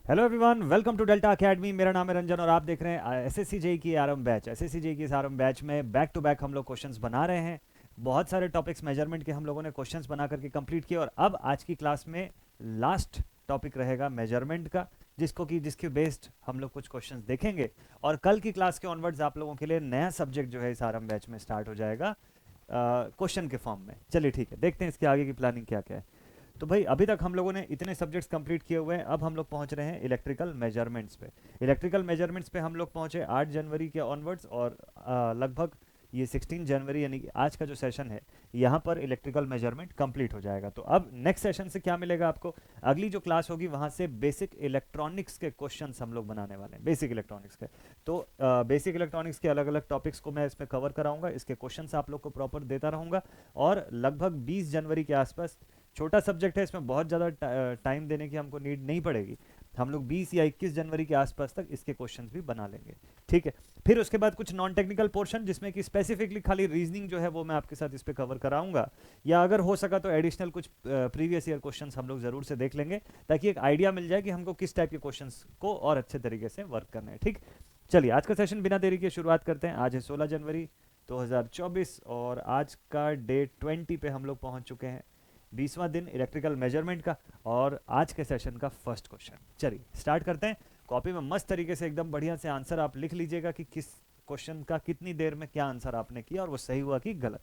Hello everyone, welcome to Delta Academy. मेरा नाम है रंजन और आप देख रहे हैं एसएससी जेई की आरएम बैच। एसएससी जेई की इस आरएम बैच में बैक टू बैक हम लोग क्वेश्चंस बना रहे हैं। बहुत सारे टॉपिक्स मेजरमेंट के हम लोगों ने क्वेश्चंस बना करके कंप्लीट किए और अब आज की क्लास में लास्ट टॉपिक रहेगा मेजरमेंट का, जिसके बेस्ड हम लोग कुछ क्वेश्चंस देखेंगे। और कल की क्लास के ऑनवर्ड्स आप लोगों के लिए नया सब्जेक्ट जो है इस आरएम बैच में स्टार्ट हो जाएगा क्वेश्चन के फॉर्म में। चलिए ठीक है, देखते हैं इसके आगे की प्लानिंग क्या क्या है। तो भाई अभी तक हम लोगों ने इतने सब्जेक्ट्स कंप्लीट किए हुए हैं, अब हम लोग पहुंच रहे हैं इलेक्ट्रिकल मेजरमेंट्स पे। इलेक्ट्रिकल मेजरमेंट्स पे हम लोग पहुंचे 8 जनवरी के ऑनवर्ड्स और लगभग ये 16 जनवरी यानी कि आज का जो सेशन है यहाँ पर इलेक्ट्रिकल मेजरमेंट कंप्लीट हो जाएगा। तो अब नेक्स्ट सेशन से क्या मिलेगा आपको, अगली जो क्लास होगी वहाँ से बेसिक इलेक्ट्रॉनिक्स के क्वेश्चंस हम लोग बनाने वाले हैं, बेसिक इलेक्ट्रॉनिक्स के। तो बेसिक इलेक्ट्रॉनिक्स के अलग अलग टॉपिक्स को मैं इसमें कवर कराऊंगा, इसके क्वेश्चंस आप लोग को प्रॉपर देता रहूंगा। और लगभग 20 जनवरी के आसपास, छोटा सब्जेक्ट है इसमें बहुत ज़्यादा टाइम देने की हमको नीड नहीं पड़ेगी, हम लोग 20 या 21 जनवरी के आसपास तक इसके क्वेश्चंस भी बना लेंगे। ठीक है, फिर उसके बाद कुछ नॉन टेक्निकल पोर्शन जिसमें कि स्पेसिफिकली खाली रीजनिंग जो है वो मैं आपके साथ इस पे कवर कराऊंगा, या अगर हो सका तो एडिशनल कुछ प्रीवियस ईयर क्वेश्चंस हम लोग ज़रूर से देख लेंगे, ताकि एक आइडिया मिल जाए कि हमको किस टाइप के क्वेश्चंस को और अच्छे तरीके से वर्क करना है। ठीक, चलिए आज का सेशन बिना देरी के शुरुआत करते हैं। आज है 16 जनवरी 2024 और आज का डे 20 पे हम लोग पहुंच चुके हैं, 20वां दिन इलेक्ट्रिकल मेजरमेंट का। और आज के सेशन का फर्स्ट क्वेश्चन, चलिए स्टार्ट करते हैं। कॉपी में मस्त तरीके से एकदम बढ़िया से आंसर आप लिख लीजिएगा कि किस क्वेश्चन का कितनी देर में क्या आंसर आपने किया और वो सही हुआ कि गलत।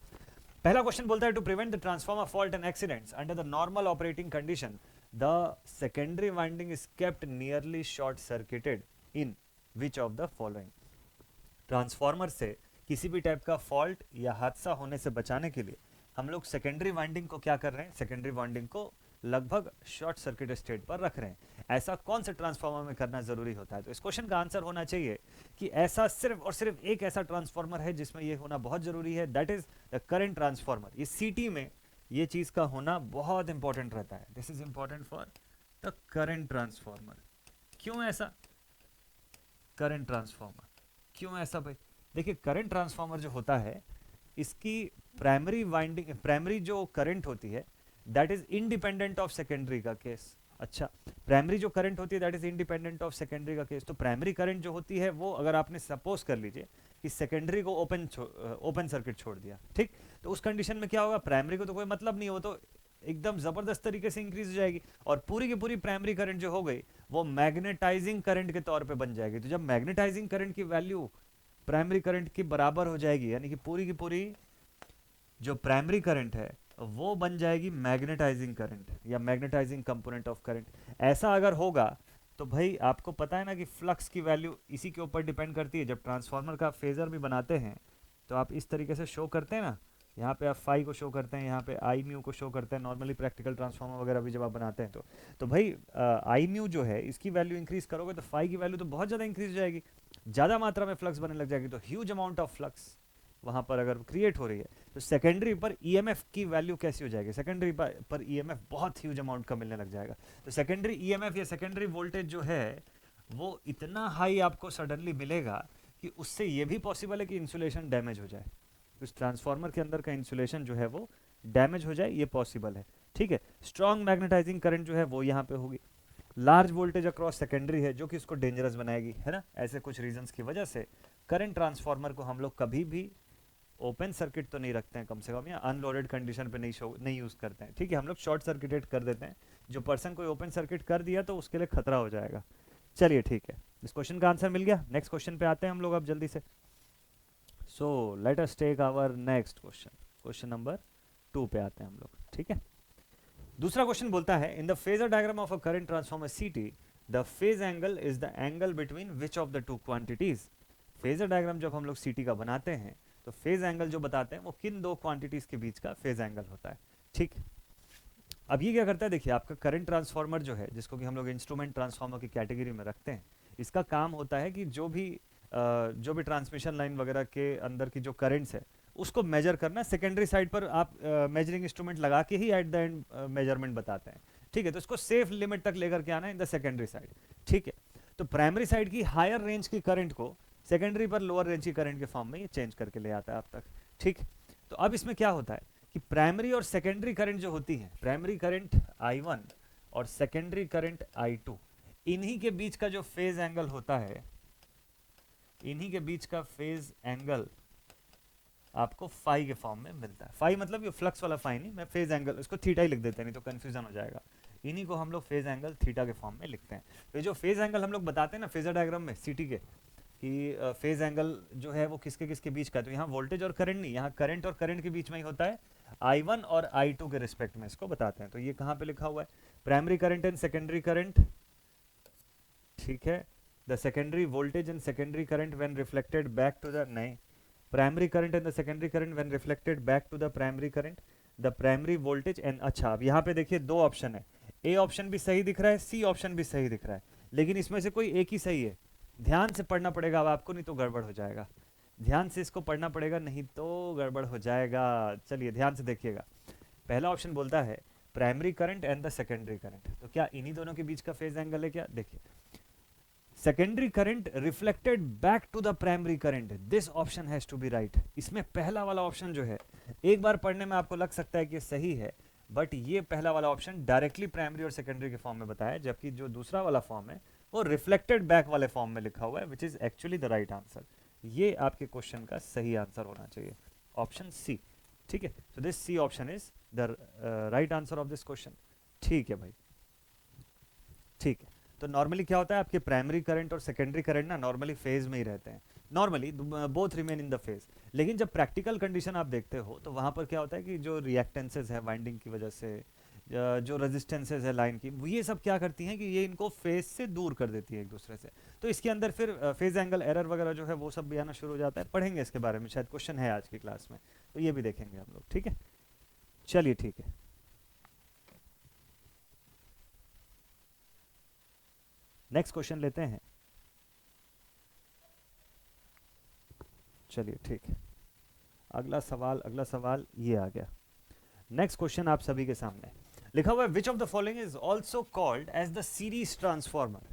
पहला क्वेश्चन बोलता है, to prevent the transformer fault and accidents under the normal operating condition the secondary winding is kept nearly short circuited in which of the following. Transformer से किसी भी टाइप का फॉल्ट या हादसा होने से बचाने के लिए हम लोग सेकेंडरी वाइंडिंग को क्या कर रहे हैं, सेकेंडरी वाइंडिंग को लगभग शॉर्ट सर्किट स्टेट पर रख रहे हैं। ऐसा कौन से ट्रांसफार्मर में करना जरूरी होता है? तो इस क्वेश्चन का आंसर होना चाहिए कि ऐसा सिर्फ और सिर्फ एक ऐसा ट्रांसफार्मर है जिसमें ये होना बहुत जरूरी है, that is the current transformer. ये सीटी में ये चीज का होना बहुत इंपॉर्टेंट रहता है। This is important for the current transformer. क्यों ऐसा करंट ट्रांसफार्मर, क्यों ऐसा भाई? देखिए, करंट ट्रांसफार्मर जो होता है इसकी प्राइमरी वाइंडिंग, प्राइमरी जो करंट होती है that is independent of secondary का केस। अच्छा, प्राइमरी जो करंट होती है that is independent of secondary का केस। तो प्राइमरी करंट जो होती है वो, अगर आपने सपोज कर लीजिए कि सेकेंडरी को ओपन सर्किट छोड़ दिया, ठीक, तो उस कंडीशन में क्या होगा, प्राइमरी को तो कोई मतलब नहीं हो, तो एकदम जबरदस्त तरीके से इंक्रीज हो जाएगी और पूरी की पूरी प्राइमरी करंट जो हो गई वो मैग्नेटाइजिंग करंट के तौर पे बन जाएगी। तो जब मैग्नेटाइजिंग करंट की वैल्यू प्राइमरी करंट की बराबर हो जाएगी, यानी कि पूरी की पूरी जो प्राइमरी करंट है वो बन जाएगी मैग्नेटाइजिंग करंट या मैग्नेटाइजिंग कंपोनेंट ऑफ करंट। ऐसा अगर होगा तो भाई आपको पता है ना कि फ्लक्स की वैल्यू इसी के ऊपर डिपेंड करती है। जब ट्रांसफार्मर का फेजर भी बनाते हैं तो आप इस तरीके से शो करते हैं ना, यहाँ पे आप फाई को शो करते हैं, यहाँ पे आई म्यू को शो करते हैं नॉर्मली प्रैक्टिकल ट्रांसफार्मर वगैरह भी जब आप बनाते हैं तो भाई आई म्यू जो है इसकी वैल्यू इंक्रीज करोगे तो फाई की वैल्यू तो बहुत ज़्यादा इंक्रीज हो जाएगी, ज़्यादा मात्रा में फ्लक्स बनने लग जाएगी, तो ह्यूज अमाउंट ऑफ फ्लक्स वहाँ पर अगर क्रिएट हो रही है तो सेकेंडरी पर ईएमएफ की वैल्यू कैसी हो जाएगी, सेकेंडरी पर ईएमएफ बहुत ह्यूज अमाउंट का मिलने लग जाएगा। तो सेकेंडरी ईएमएफ या सेकेंडरी वोल्टेज जो है वो इतना हाई आपको सडनली मिलेगा कि उससे ये भी पॉसिबल है कि इंसुलेशन डैमेज हो जाए, उस ट्रांसफार्मर के अंदर का इंसुलेशन जो है वो डैमेज हो जाए, ये पॉसिबल है। ठीक है, स्ट्रॉन्ग मैग्नेटाइजिंग करंट जो है वो यहाँ पे होगी, लार्ज वोल्टेज अक्रॉस सेकेंडरी है जो कि इसको डेंजरस बनाएगी, है ना। ऐसे कुछ रीजंस की वजह से करंट ट्रांसफार्मर को हम लोग कभी भी ओपन सर्किट तो नहीं रखते हैं कम से कम, या अनलोडेड कंडीशन पे नहीं यूज करते हैं। ठीक है, हम लोग शॉर्ट सर्किटेड कर देते हैं, जो पर्सन कोई ओपन सर्किट कर दिया तो उसके लिए खतरा हो जाएगा। चलिए ठीक है, इस क्वेश्चन का आंसर मिल गया। नेक्स्ट क्वेश्चन पे आते हैं हम लोग अब जल्दी से। So let us take our next question, question number 2 पे आते हैं हम लोग। ठीक है, दूसरा क्वेश्चन बोलता है, in the phasor diagram of a current transformer CT the phase angle is the angle between which of the two quantities. Phasor diagram जब हम लोग सीटी का बनाते हैं तो फेज एंगल जो बताते हैं वो किन दो क्वांटिटीज के बीच का फेज एंगल होता है। ठीक, अब ये क्या करता है, देखिए आपका करंट ट्रांसफार्मर जो है जिसको कि हम लोग इंस्ट्रूमेंट ट्रांसफार्मर की कैटेगरी में रखते हैं, इसका काम होता है कि जो भी ट्रांसमिशन लाइन वगैरह के अंदर की जो करंट्स है उसको मेजर करना। सेकेंडरी साइड पर आप मेजरिंग इंस्ट्रूमेंट लगा के ही एट द एंड मेजरमेंट बताते हैं। ठीक है, तो इसको सेफ लिमिट तक लेकर के आना है इन द सेकेंडरी साइड। ठीक है, तो प्राइमरी साइड की हायर रेंज की करंट को सेकेंडरी पर लोअर रेंज की करंट के फॉर्म में ये चेंज करके ले आता है आप तक। ठीक, तो अब इसमें क्या होता है कि प्राइमरी और सेकेंडरी करंट जो होती है, प्राइमरी करंट I1 और सेकेंडरी करंट I2, इन्हीं के बीच का जो फेज एंगल होता है, इन्हीं के बीच का फेज एंगल आपको फाई के फॉर्म में मिलता है। फाई मतलब ये फ्लक्स वाला फाई नहीं, मैं फेज एंगल इसको थीटा ही लिख देते हैं, नहीं तो कंफ्यूजन हो जाएगा। इन्हीं को हम लोग फेज एंगल थीटा के फॉर्म में लिखते हैं। तो ये जो फेज एंगल हम लोग बताते हैं ना फेजर डायग्राम में सीटी के, कि फेज एंगल जो है वो किसके किसके बीच का है, तो यहाँ वोल्टेज और करंट नहीं, यहाँ करंट और करंट के बीच में ही होता है। I1 और I2 के रिस्पेक्ट में इसको बताते हैं। तो ये कहाँ पे लिखा हुआ है, primary current and secondary current, ठीक है। The secondary voltage and secondary current when reflected back to the, नहीं, primary current and the secondary current when reflected back to the primary current, the primary voltage and, अच्छा अब यहाँ पे देखिए दो option है, ए ऑप्शन भी सही दिख रहा है, सी ऑप्शन भी सही दिख रहा है, लेकिन इसमें से कोई एक ही सही है। ध्यान से पढ़ना पड़ेगा अब आपको, नहीं तो गड़बड़ हो जाएगा। ध्यान से इसको पढ़ना पड़ेगा, नहीं तो गड़बड़ हो जाएगा। चलिए ध्यान से देखिएगा। पहला ऑप्शन बोलता है primary current and the secondary current, तो क्या इन्हीं दोनों के बीच का फेज एंगल है क्या? देखिए, secondary current reflected back to the primary current, this option has to be right. इसमें पहला वाला ऑप्शन जो है, एक बार पढ़ने में आपको लग सकता है कि सही है, बट ये पहला वाला ऑप्शन डायरेक्टली प्राइमरी और सेकेंडरी के फॉर्म में बताया, जबकि जो दूसरा वाला फॉर्म है वो रिफ्लेक्टेड बैक वाले फॉर्म में लिखा हुआ है, which is actually the right answer. ये आपके क्वेश्चन का सही आंसर होना चाहिए, ऑप्शन सी, ठीक है। So this C option is the right answer of this question, ठीक है भाई, ठीक है। तो नॉर्मली क्या होता है, आपके प्राइमरी करंट और सेकेंडरी करंट ना नॉर्मली फेज में ही रहते हैं, normally both remain in the phase. लेकिन जब प्रैक्टिकल कंडीशन आप देखते हो तो वहां पर क्या होता है कि जो रिएक्टेंसेस है वाइंडिंग की वजह से, जो रेजिस्टेंसेस है लाइन की, ये सब क्या करती हैं कि ये इनको फेज से दूर कर देती है एक दूसरे से। तो इसके अंदर फिर फेज एंगल एरर वगैरह जो है वो सब भी आना शुरू हो जाता है। पढ़ेंगे इसके बारे में, शायद क्वेश्चन है आज की क्लास में, तो ये भी देखेंगे हम लोग, ठीक है। चलिए ठीक है, नेक्स्ट क्वेश्चन लेते हैं। चलिए ठीक है, अगला सवाल ये आ गया। नेक्स्ट क्वेश्चन आप सभी के सामने लिखा हुआ है, which of the following is also called as the series transformer.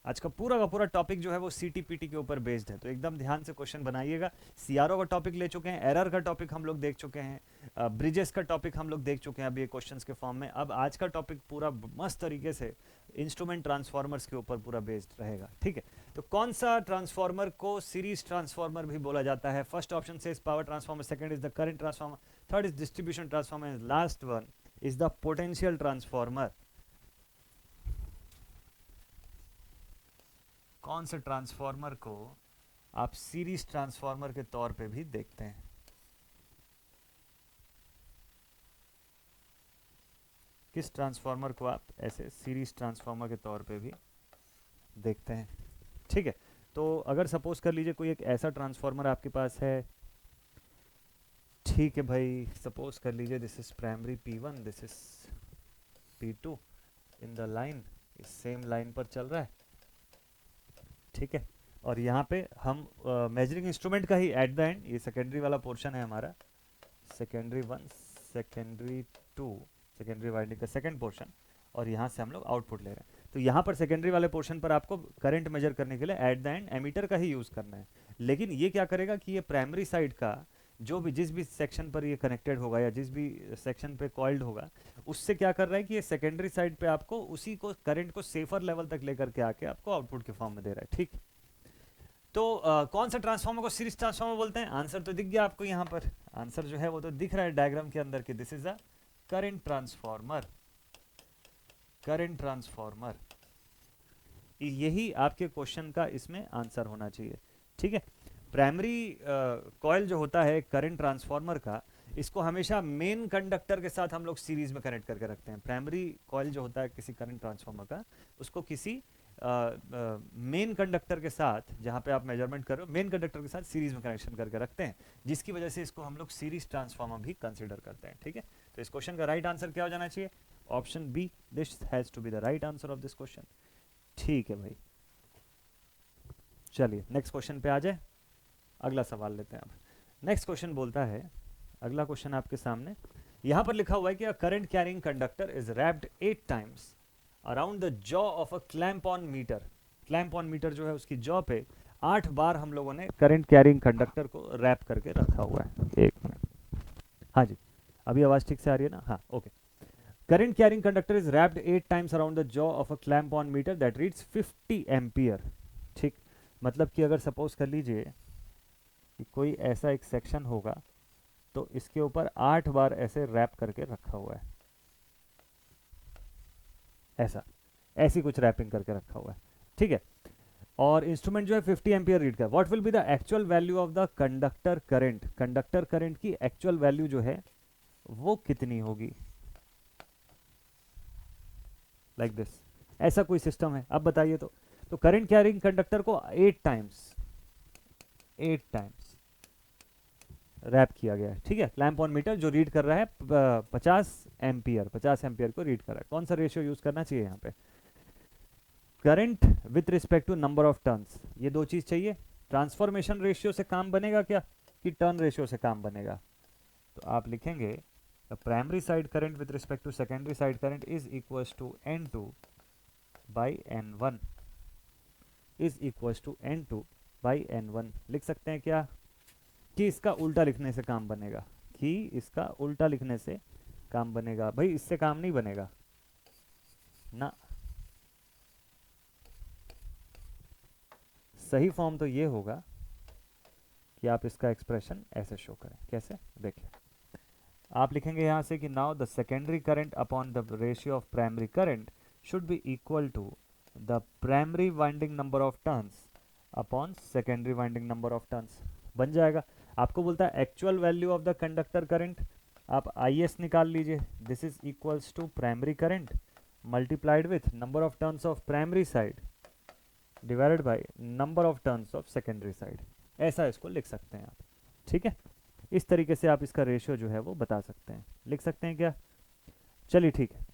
आज का पूरा टॉपिक जो है वो सीटीपीटी के ऊपर बेस्ड है, तो एकदम ध्यान से क्वेश्चन बनाइएगा। सीआरओ का टॉपिक ले चुके हैं, एरर का टॉपिक हम लोग देख चुके हैं, ब्रिजेस का टॉपिक हम लोग देख चुके हैं अभी ये क्वेश्चंस के फॉर्म में। अब आज का टॉपिक पूरा मस्त तरीके से इंस्ट्रूमेंट ट्रांसफॉर्मर्स के ऊपर पूरा बेस्ड रहेगा, ठीक है। तो कौन सा ट्रांसफॉर्मर को सीरीज ट्रांसफॉर्मर भी बोला जाता है? फर्स्ट ऑप्शन से power transformer, second is the current transformer, third is distribution transformer, and last one is the potential transformer. कौन से ट्रांसफॉर्मर को आप सीरीज ट्रांसफॉर्मर के तौर पे भी देखते हैं? किस ट्रांसफॉर्मर को आप ऐसे सीरीज ट्रांसफॉर्मर के तौर पे भी देखते हैं? ठीक है, तो अगर सपोज कर लीजिए कोई एक ऐसा ट्रांसफॉर्मर आपके पास है, ठीक है भाई, सपोज कर लीजिए this is primary P1, this is P2 in the line, इस सेम लाइन पर चल रहा है, ठीक है। और यहाँ पे हम मेजरिंग इंस्ट्रूमेंट का ही एट द एंड, ये सेकेंडरी वाला पोर्शन है हमारा, सेकेंडरी 1, सेकेंडरी 2, सेकेंडरी वाइंडिंग का सेकेंड पोर्शन, और यहाँ से हम लोग आउटपुट ले रहे हैं। तो यहाँ पर सेकेंडरी वाले पोर्शन पर आपको करंट मेजर करने के लिए एट द एंड एमीटर का ही यूज़ करना है। लेकिन ये क्या करेगा कि ये प्राइमरी साइड का जो भी, जिस भी सेक्शन पर ये कनेक्टेड होगा या जिस भी सेक्शन पे कॉइल्ड होगा, उससे क्या कर रहा है कि ये सेकेंडरी साइड पे आपको उसी को करंट को सेफर लेवल तक लेकर के आके आपको आउटपुट के फॉर्म में दे रहा है, ठीक। तो कौन सा ट्रांसफॉर्मर को सीरीज ट्रांसफॉर्मर बोलते हैं? आंसर तो दिख गया आपको, यहाँ पर आंसर जो है वो तो दिख रहा है डायग्राम के अंदर कि this is a current transformer. Current transformer, यही आपके क्वेश्चन का इसमें आंसर होना चाहिए, ठीक है। प्राइमरी कॉइल जो होता है करंट ट्रांसफॉर्मर का, इसको हमेशा मेन कंडक्टर के साथ हम लोग सीरीज में कनेक्ट करके रखते हैं। प्राइमरी कॉइल जो होता है किसी करंट ट्रांसफॉर्मर का, उसको किसी मेन कंडक्टर के साथ, जहाँ पे आप मेजरमेंट कर रहे हो, मेन कंडक्टर के साथ सीरीज में कनेक्शन करके रखते हैं, जिसकी वजह से इसको हम लोग सीरीज ट्रांसफॉर्मर भी कंसिडर करते हैं, ठीक है। तो इस क्वेश्चन का राइट आंसर क्या हो जाना चाहिए? Option B, this has to be the right answer of this question, ठीक है भाई। चलिए नेक्स्ट क्वेश्चन पे आ जाए, अगला सवाल लेते हैं अब। नेक्स्ट क्वेश्चन बोलता है, अगला क्वेश्चन आपके सामने यहां पर लिखा हुआ है कि a current carrying conductor is wrapped 8 times around the jaw of a clamp on meter. Clamp on meter जो है उसकी जॉ पे 8 बार हम लोगों ने करंट कैरिंग कंडक्टर को रैप करके रखा हुआ है। एक मिनट, हाँ जी, अभी आवाज ठीक से आ रही है ना? हाँ, okay. Current carrying conductor is wrapped 8 times around the jaw of a clamp on meter that reads 50 ampere. ठीक, मतलब कि अगर सपोज कर लीजिए कि कोई ऐसा एक सेक्शन होगा तो इसके ऊपर 8 बार ऐसे रैप करके रखा हुआ है, ऐसा, ऐसी कुछ रैपिंग करके रखा हुआ है। ठीक है, और इंस्ट्रूमेंट जो है 50 एम्पियर रीड कर। What will be the actual value of the conductor current, conductor current की एक्चुअल वैल्यू जो है वो कितनी होगी, लाइक दिस, ऐसा कोई सिस्टम है। अब बताइए तो करंट कैरिंग कंडक्टर को 8 टाइम्स रैप किया गया है। ठीक है, क्लैंप ऑन मीटर जो रीड कर रहा है 50 एम्पियर को रीड कर रहा है। कौन सा रेशियो यूज करना चाहिए यहाँ पे, current with respect to number of turns, ये दो चीज चाहिए। ट्रांसफॉर्मेशन रेशियो से काम बनेगा क्या, कि टर्न रेशियो से काम बनेगा, तो आप लिखेंगे primary side current with respect to secondary side current is equals to N2 by N1, is equals to N2 by N1। लिख सकते हैं क्या, कि इसका उल्टा लिखने से काम बनेगा, कि इसका उल्टा लिखने से काम बनेगा। भाई इससे काम नहीं बनेगा ना, सही फॉर्म तो ये होगा कि आप इसका एक्सप्रेशन ऐसे शो करें। कैसे, देखिए आप लिखेंगे यहां से कि now the secondary current upon the ratio of primary current should be equal to the primary winding number of turns upon secondary winding number of turns. बन जाएगा। आपको बोलता है actual value of the conductor current, आप IS निकाल लीजिए, this is equals to primary current multiplied with number of turns of primary side divided by number of turns of secondary side. ऐसा इसको लिख सकते हैं आप। ठीक है, इस तरीके से आप इसका रेशियो जो है वो बता सकते हैं, लिख सकते हैं क्या। चलिए ठीक है,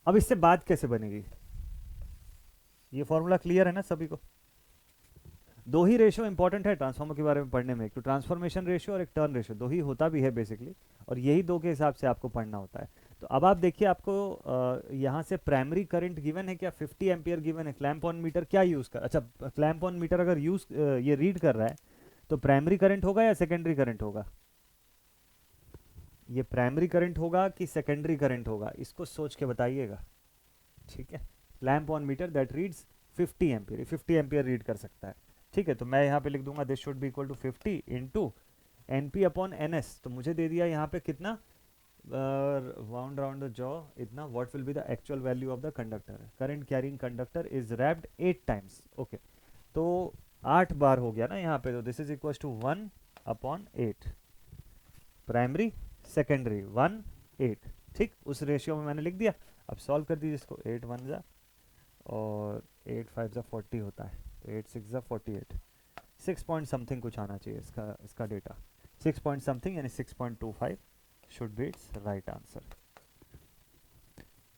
अब इससे बात कैसे बनेगी, ये फॉर्मूला क्लियर है ना सभी को। दो ही रेशियो इंपॉर्टेंट है ट्रांसफॉर्मर के बारे में पढ़ने में, एक तो ट्रांसफॉर्मेशन रेशियो और एक टर्न रेशियो, दो ही होता भी है बेसिकली, और यही दो के हिसाब से आपको पढ़ना होता है। तो अब आप देखिए, आपको यहाँ से प्राइमरी करंट गिवन है क्या, 50 एम्पियर गिवन है। क्लैंप ऑन मीटर क्या यूज कर, अच्छा क्लैंप ऑन मीटर अगर ये रीड कर रहा है तो प्राइमरी करंट होगा या सेकेंडरी करंट होगा, ये प्राइमरी करंट होगा कि सेकेंडरी करंट होगा, इसको सोच के बताइएगा। ठीक है, clamp on meter that reads 50 ampere, 50 ampere read कर सकता है। ठीक है, तो मैं यहाँ पे लिख दूंगा this should be equal to 50 into NP upon NS, तो मुझे दे दिया यहाँ पे कितना, वाउंड राउंड द जॉ इतना। What will be the actual value of the conductor, current carrying conductor is wrapped 8 times. Okay, तो 8 बार हो गया ना यहाँ पे, तो this is equal to 1 upon 8, primary secondary 1 8। ठीक, उस रेशियो में मैंने लिख दिया। अब सॉल्व कर दीजिए इसको, 8 1 जा और 8 5 जा 40 होता है, तो 8 6 जा 48, 6 पॉइंट समथिंग कुछ आना चाहिए इसका डेटा, 6 पॉइंट समथिंग यानी 6.25 should be it's right answer.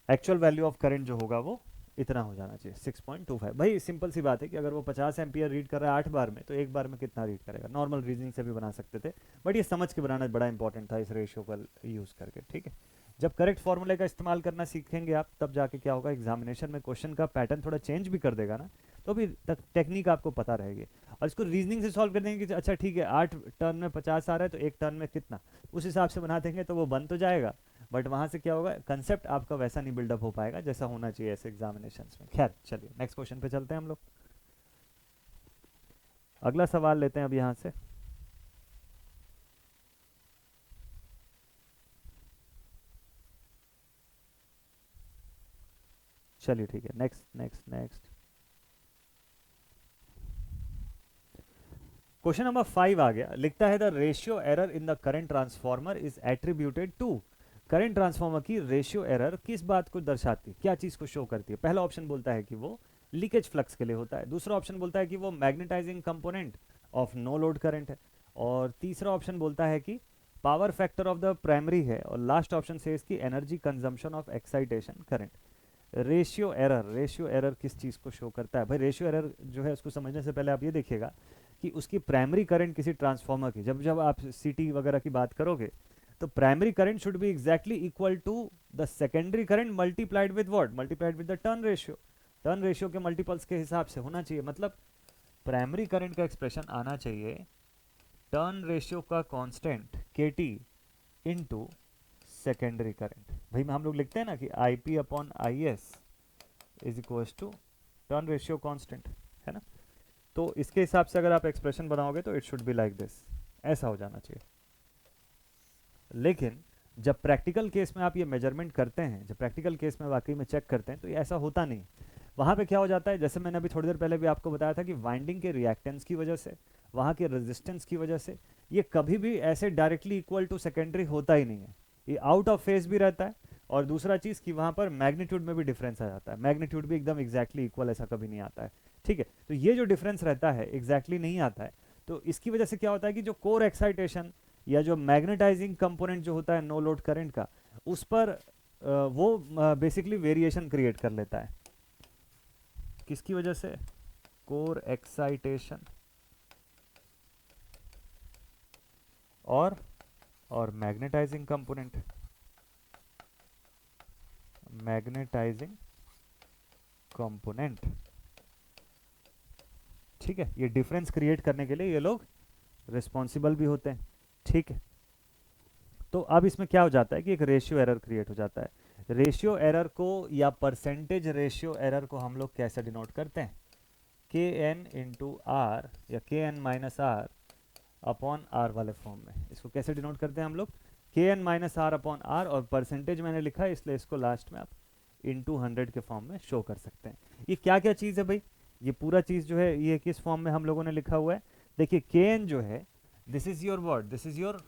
Actual value of current जो होगा वो इतना हो जाना चाहिए 6.25। भाई सिंपल सी बात है कि अगर वो 50 एम्पियर रीड कर रहा है 8 बार में, तो एक बार में कितना रीड करेगा, नॉर्मल रीजनिंग से भी बना सकते थे, बट ये समझ के बनाना बड़ा इंपॉर्टेंट था इस रेशियो का यूज करके। ठीक है, जब करेक्ट फॉर्मूले का इस्तेमाल करना सीखेंगे आप, तब जाके क्या होगा, एग्जामिनेशन में क्वेश्चन का पैटर्न थोड़ा चेंज भी कर देगा ना, तो भी टेक्निक आपको पता रहेगी। और इसको रीजनिंग से सॉल्व कर देंगे कि अच्छा ठीक है 8 टर्न में 50 आ रहा है तो एक टर्न में कितना, उस हिसाब से बना देंगे तो वो बन तो जाएगा, बट वहां से क्या होगा, कंसेप्ट आपका वैसा नहीं बिल्डअप हो पाएगा जैसा होना चाहिए ऐसे एग्जामिनेशंस में। खैर चलिए नेक्स्ट क्वेश्चन पे चलते हैं हम लोग। अगला सवाल लेते हैं अब यहाँ से। चलिए ठीक है, next next next question number 5 आ गया, लिखता है the ratio error in the current transformer is attributed to. Current transformer की रेशियो एरर किस बात को दर्शाती है, क्या चीज को शो करती है। पहला ऑप्शन बोलता है कि वो लीकेज फ्लक्स के लिए होता है, दूसरा ऑप्शन बोलता है कि वो magnetizing component of no load current है, और तीसरा ऑप्शन बोलता है कि power factor of the primary है, और लास्ट ऑप्शन से इसकी energy consumption of excitation current. Ratio error किस चीज को शो करता है। भाई रेशियो एरर जो है उसको समझने से पहले आप ये देखिएगा कि उसकी प्राइमरी करंट किसी ट्रांसफॉर्मर की, जब जब आप सीटी वगैरह की बात करोगे तो primary current should be exactly equal to the secondary current multiplied with what, multiplied with the turn ratio. Turn ratio के मल्टीपल्स के हिसाब से होना चाहिए, मतलब प्राइमरी करंट का एक्सप्रेशन आना चाहिए टर्न रेशियो का constant KT into secondary current. भाई हम लोग लिखते हैं ना कि IP upon IS is equal to turn ratio constant, है ना। तो इसके हिसाब से अगर आप एक्सप्रेशन बनाओगे तो it should be like this, ऐसा हो जाना चाहिए। लेकिन जब प्रैक्टिकल केस में आप ये मेजरमेंट करते हैं, जब प्रैक्टिकल केस में वाकई में चेक करते हैं, तो ये ऐसा होता नहीं। वहाँ पे क्या हो जाता है, जैसे मैंने अभी थोड़ी देर पहले भी आपको बताया था कि वाइंडिंग के रिएक्टेंस की वजह से, वहाँ के रेजिस्टेंस की वजह से ये कभी भी ऐसे डायरेक्टली इक्वल टू सेकेंडरी होता ही नहीं है, ये आउट ऑफ फेज भी रहता है। और दूसरा चीज़ कि वहाँ पर मैग्नीट्यूड में भी डिफरेंस आ जाता है, मैग्नीट्यूड भी एकदम एग्जैक्टली इक्वल ऐसा कभी नहीं आता है, ठीक है। तो ये जो डिफरेंस रहता है एग्जैक्टली नहीं आता है, तो इसकी वजह से क्या होता है कि जो कोर एक्साइटेशन या जो मैग्नेटाइजिंग कंपोनेंट जो होता है नो लोड करंट का, उस पर वो बेसिकली वेरिएशन क्रिएट कर लेता है। किसकी वजह से? कोर एक्साइटेशन और मैग्नेटाइजिंग कंपोनेंट, मैग्नेटाइजिंग कंपोनेंट, ठीक है। ये डिफरेंस क्रिएट करने के लिए ये लोग रिस्पॉन्सिबल भी होते हैं, ठीक है। तो अब इसमें क्या हो जाता है कि एक रेशियो एरर क्रिएट हो जाता है। रेशियो एरर को या परसेंटेज रेशियो एरर को हम लोग कैसे डिनोट करते हैं? kn इंटू आर या kn minus R upon R वाले फॉर्म में। इसको कैसे डिनोट करते हैं हम लोग? kn minus R upon R, और परसेंटेज मैंने लिखा है इसलिए इसको लास्ट में आप इंटू 100 के फॉर्म में शो कर सकते हैं। ये क्या क्या चीज़ है भाई? ये पूरा चीज़ जो है ये किस फॉर्म में हम लोगों ने लिखा हुआ है? देखिए kn जो है, this is your word, this is your